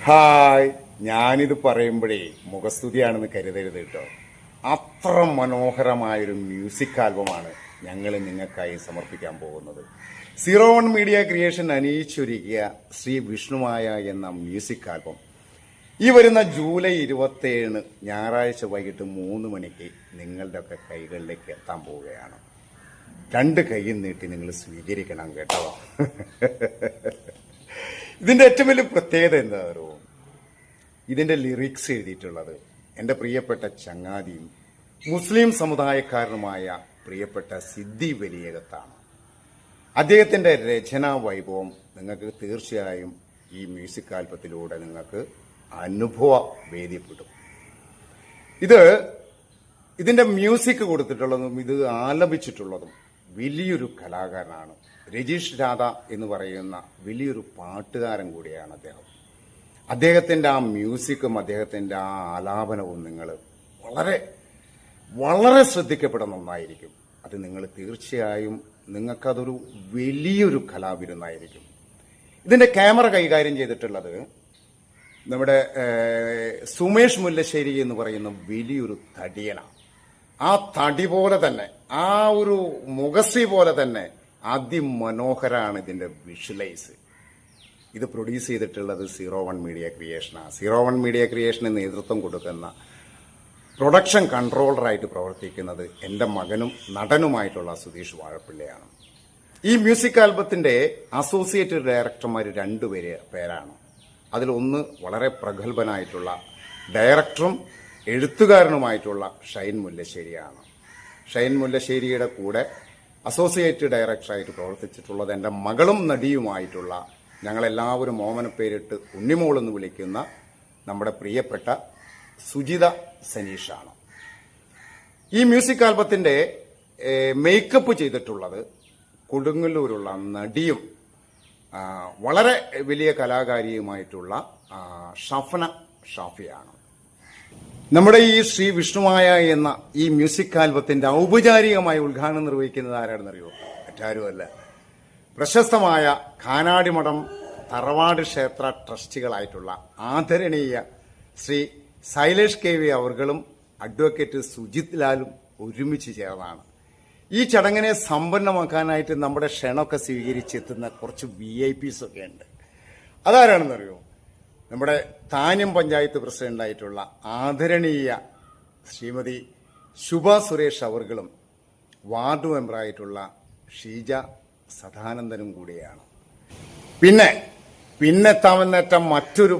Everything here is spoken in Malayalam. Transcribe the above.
ഹായ്, ഞാനിത് പറയുമ്പോഴേ മുഖസ്തുതിയാണെന്ന് കരുതരുത് കേട്ടോ. അത്ര മനോഹരമായൊരു മ്യൂസിക് ആൽബമാണ് ഞങ്ങൾ നിങ്ങൾക്കായി സമർപ്പിക്കാൻ പോകുന്നത്. 01 മീഡിയ ക്രിയേഷൻ അണിയിച്ചൊരുക്കിയ ശ്രീ വിഷ്ണുമായ എന്ന മ്യൂസിക് ആൽബം ഈ വരുന്ന ജൂലൈ 27 ഞായറാഴ്ച വൈകിട്ട് 3 മണിക്ക് നിങ്ങളുടെ ഒക്കെ കൈകളിലേക്ക് എത്താൻ പോവുകയാണ്. 2 കൈയും നീട്ടി നിങ്ങൾ സ്വീകരിക്കണം കേട്ടോ. ഇതിന്റെ ഏറ്റവും വലിയ പ്രത്യേകത എന്താ അറിയോ? ഇതിന്റെ ലിറിക്സ് എഴുതിയിട്ടുള്ളത് എൻ്റെ പ്രിയപ്പെട്ട ചങ്ങാതിയും മുസ്ലിം സമുദായക്കാരനുമായ പ്രിയപ്പെട്ട സിദ്ദി വലിയകത്താണ്. അദ്ദേഹത്തിന്റെ രചനാ വൈഭവം നിങ്ങൾക്ക് തീർച്ചയായും ഈ മ്യൂസിക് ആൽബത്തിലൂടെ നിങ്ങൾക്ക് അനുഭവ വേദ്യപ്പെടും. ഇതിന്റെ മ്യൂസിക് കൊടുത്തിട്ടുള്ളതും ഇത് ആലപിച്ചിട്ടുള്ളതും വലിയൊരു കലാകാരനാണ്. രജീഷ് രാധ എന്ന് പറയുന്ന വലിയൊരു പാട്ടുകാരൻ കൂടിയാണ് അദ്ദേഹം. അദ്ദേഹത്തിന്റെ ആ മ്യൂസിക്കും അദ്ദേഹത്തിന്റെ ആ ആലാപനവും നിങ്ങൾ വളരെ വളരെ ശ്രദ്ധിക്കപ്പെടുന്ന ഒന്നായിരിക്കും. അത് നിങ്ങൾ തീർച്ചയായും നിങ്ങൾക്കതൊരു വലിയൊരു കലാവിരുന്നായിരിക്കും. ഇതിന്റെ ക്യാമറ കൈകാര്യം ചെയ്തിട്ടുള്ളത് നമ്മുടെ സുമേഷ് മുല്ലശ്ശേരി എന്ന് പറയുന്ന വലിയൊരു തടിയനാണ്. ആ തടി പോലെ തന്നെ, ആ ഒരു മുഖശ്രീ പോലെ തന്നെ അതിമനോഹരാണ് ഇതിന്റെ വിഷ്വലൈസ്. ഇത് പ്രൊഡ്യൂസ് ചെയ്തിട്ടുള്ളത് 01 മീഡിയ ക്രിയേഷനാണ്. 01 മീഡിയ ക്രിയേഷന് നേതൃത്വം കൊടുക്കുന്ന പ്രൊഡക്ഷൻ കൺട്രോളറായിട്ട് പ്രവർത്തിക്കുന്നത് എൻ്റെ മകനും നടനുമായിട്ടുള്ള സുധീഷ് വാഴപ്പിള്ളയാണ്. ഈ മ്യൂസിക് ആൽബത്തിന്റെ അസോസിയേറ്റ് ഡയറക്ടർമാർ 2 പേരാണ്. അതിലൊന്ന് വളരെ പ്രഗത്ഭനായിട്ടുള്ള ഡയറക്ടറും എഴുത്തുകാരനുമായിട്ടുള്ള ഷൈൻ മുല്ലശ്ശേരിയാണ്. ഷൈൻ മുല്ലശ്ശേരിയുടെ കൂടെ അസോസിയേറ്റ് ഡയറക്ടറായിട്ട് പ്രവർത്തിച്ചിട്ടുള്ളത് എൻ്റെ മകളും നടിയുമായിട്ടുള്ള, ഞങ്ങളെല്ലാവരും ഓമനപ്പേരിട്ട് ഉണ്ണിമോൾ എന്ന് വിളിക്കുന്ന നമ്മുടെ പ്രിയപ്പെട്ട സുജിത സനീഷാണ്. ഈ മ്യൂസിക് ആൽബത്തിന്റെ മേക്കപ്പ് ചെയ്തിട്ടുള്ളത് കൊടുങ്ങല്ലൂരുള്ള നടിയും വളരെ വലിയ കലാകാരിയുമായിട്ടുള്ള ഷഫന ഷാഫിയാണ്. നമ്മുടെ ഈ ശ്രീ വിഷ്ണുമായ എന്ന ഈ മ്യൂസിക് ആൽബത്തിന്റെ ഔപചാരികമായ ഉദ്ഘാടനം നിർവഹിക്കുന്നത് ആരാണെന്നറിയോ? മറ്റാരുമല്ല, പ്രശസ്തമായ കാനാടിമഠം തറവാട് ക്ഷേത്ര ട്രസ്റ്റികളായിട്ടുള്ള ആദരണീയ ശ്രീ ശൈലേഷ് കെ വി അവർകളും അഡ്വക്കേറ്റ് സുജിത് ലാലും ഒരുമിച്ച് ചേർന്നാണ്. ഈ ചടങ്ങിനെ സമ്പന്നമാക്കാനായിട്ട് നമ്മുടെ ക്ഷണമൊക്കെ സ്വീകരിച്ചെത്തുന്ന കുറച്ച് VIPs ഒക്കെ ഉണ്ട്. അതാരാണെന്നറിയോ? നമ്മുടെ താന്യം പഞ്ചായത്ത് പ്രസിഡന്റായിട്ടുള്ള ആദരണീയ ശ്രീമതി ശുഭ സുരേഷ് അവർകളും വാർഡ് മെമ്പറായിട്ടുള്ള ഷീജ സദാനന്ദനും കൂടിയാണ്. പിന്നെ താമെന്നേറ്റ മറ്റൊരു